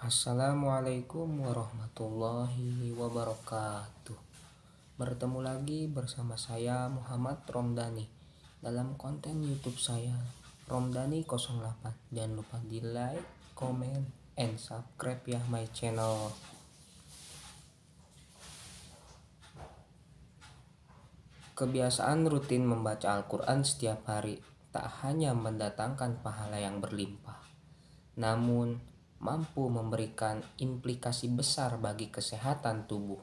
Assalamualaikum warahmatullahi wabarakatuh. Bertemu lagi bersama saya Muhammad Romdani dalam konten YouTube saya Romdani 08. Jangan lupa di like, comment, and subscribe ya my channel. Kebiasaan rutin membaca Al-Quran setiap hari tak hanya mendatangkan pahala yang berlimpah, namun mampu memberikan implikasi besar bagi kesehatan tubuh.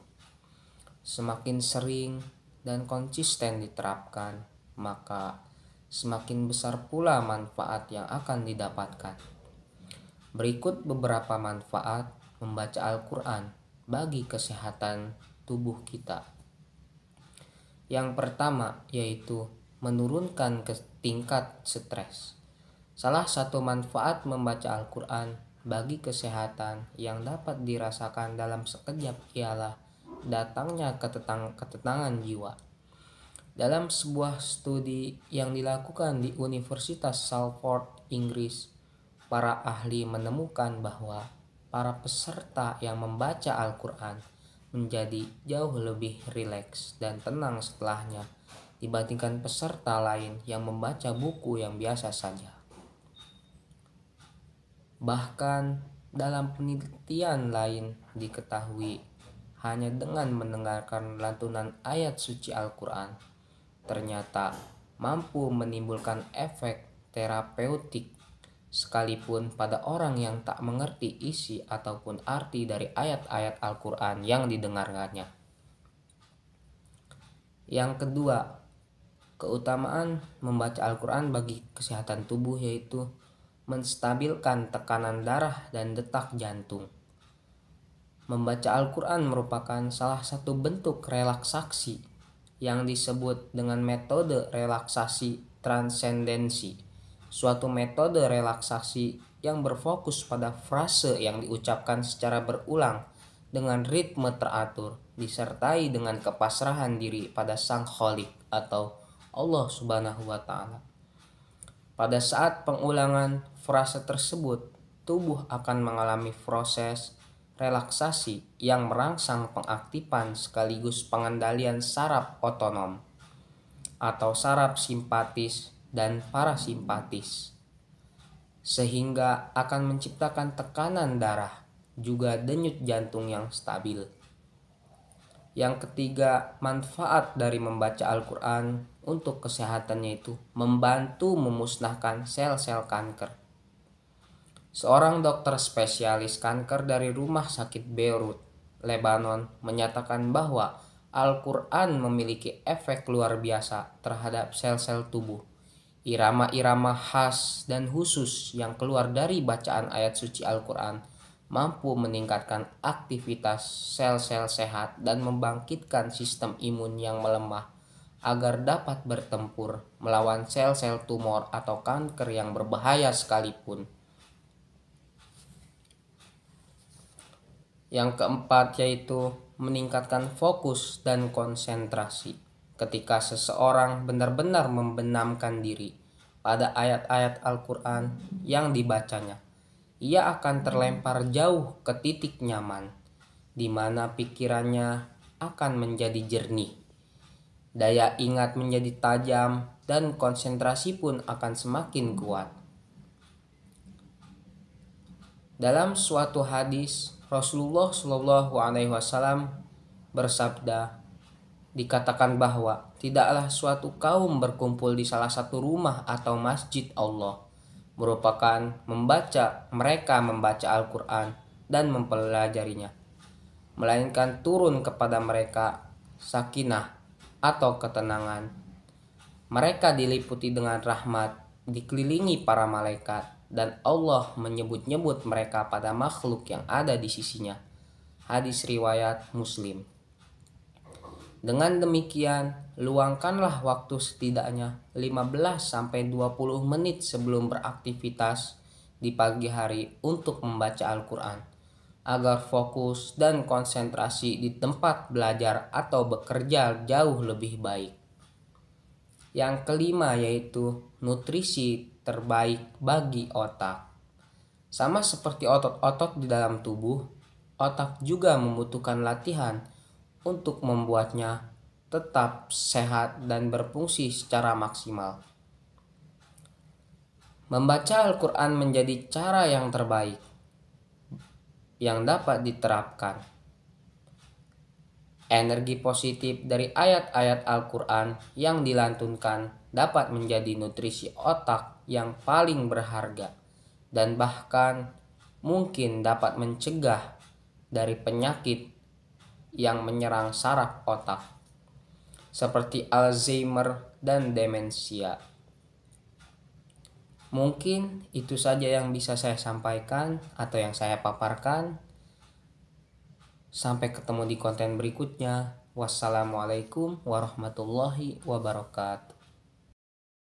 Semakin sering dan konsisten diterapkan, maka semakin besar pula manfaat yang akan didapatkan. Berikut beberapa manfaat membaca Al-Quran bagi kesehatan tubuh kita. Yang pertama yaitu menurunkan tingkat stres. Salah satu manfaat membaca Al-Quran bagi kesehatan yang dapat dirasakan dalam sekejap ialah datangnya ketenangan jiwa. Dalam sebuah studi yang dilakukan di Universitas Salford, Inggris, para ahli menemukan bahwa para peserta yang membaca Al-Quran menjadi jauh lebih rileks dan tenang setelahnya dibandingkan peserta lain yang membaca buku yang biasa saja. Bahkan dalam penelitian lain diketahui hanya dengan mendengarkan lantunan ayat suci Al-Quran ternyata mampu menimbulkan efek terapeutik sekalipun pada orang yang tak mengerti isi ataupun arti dari ayat-ayat Al-Quran yang didengarkannya. Yang kedua, keutamaan membaca Al-Quran bagi kesehatan tubuh yaitu menstabilkan tekanan darah dan detak jantung. Membaca Al-Quran merupakan salah satu bentuk relaksasi yang disebut dengan metode relaksasi transendensi, suatu metode relaksasi yang berfokus pada frase yang diucapkan secara berulang dengan ritme teratur, disertai dengan kepasrahan diri pada Sang Khalik atau Allah Subhanahu wa Ta'ala. Pada saat pengulangan frase tersebut, tubuh akan mengalami proses relaksasi yang merangsang pengaktifan sekaligus pengendalian saraf otonom atau saraf simpatis dan parasimpatis, sehingga akan menciptakan tekanan darah juga denyut jantung yang stabil. Yang ketiga, manfaat dari membaca Al-Quran untuk kesehatannya itu membantu memusnahkan sel-sel kanker. Seorang dokter spesialis kanker dari Rumah Sakit Beirut, Lebanon, menyatakan bahwa Al-Quran memiliki efek luar biasa terhadap sel-sel tubuh. Irama-irama khas dan khusus yang keluar dari bacaan ayat suci Al-Quran mampu meningkatkan aktivitas sel-sel sehat dan membangkitkan sistem imun yang melemah agar dapat bertempur melawan sel-sel tumor atau kanker yang berbahaya sekalipun. Yang keempat yaitu meningkatkan fokus dan konsentrasi. Ketika seseorang benar-benar membenamkan diri pada ayat-ayat Al-Quran yang dibacanya, ia akan terlempar jauh ke titik nyaman, di mana pikirannya akan menjadi jernih. Daya ingat menjadi tajam dan konsentrasi pun akan semakin kuat. Dalam suatu hadis, Rasulullah Shallallahu Alaihi Wasallam bersabda, dikatakan bahwa tidaklah suatu kaum berkumpul di salah satu rumah atau masjid Allah merupakan mereka membaca Al-Quran dan mempelajarinya, melainkan turun kepada mereka sakinah atau ketenangan. Mereka diliputi dengan rahmat, dikelilingi para malaikat, dan Allah menyebut-nyebut mereka pada makhluk yang ada di sisinya. Hadis riwayat Muslim. Dengan demikian, luangkanlah waktu setidaknya 15-20 menit sebelum beraktivitas di pagi hari untuk membaca Al-Quran, agar fokus dan konsentrasi di tempat belajar atau bekerja jauh lebih baik. Yang kelima yaitu nutrisi terbaik bagi otak. Sama seperti otot-otot di dalam tubuh, otak juga membutuhkan latihan untuk membuatnya tetap sehat dan berfungsi secara maksimal. Membaca Al-Quran menjadi cara yang terbaik yang dapat diterapkan. Energi positif dari ayat-ayat Al-Quran yang dilantunkan dapat menjadi nutrisi otak yang paling berharga dan bahkan mungkin dapat mencegah dari penyakit yang menyerang saraf otak seperti Alzheimer dan demensia. Mungkin itu saja yang bisa saya sampaikan atau yang saya paparkan. Sampai ketemu di konten berikutnya. Wassalamualaikum warahmatullahi wabarakatuh.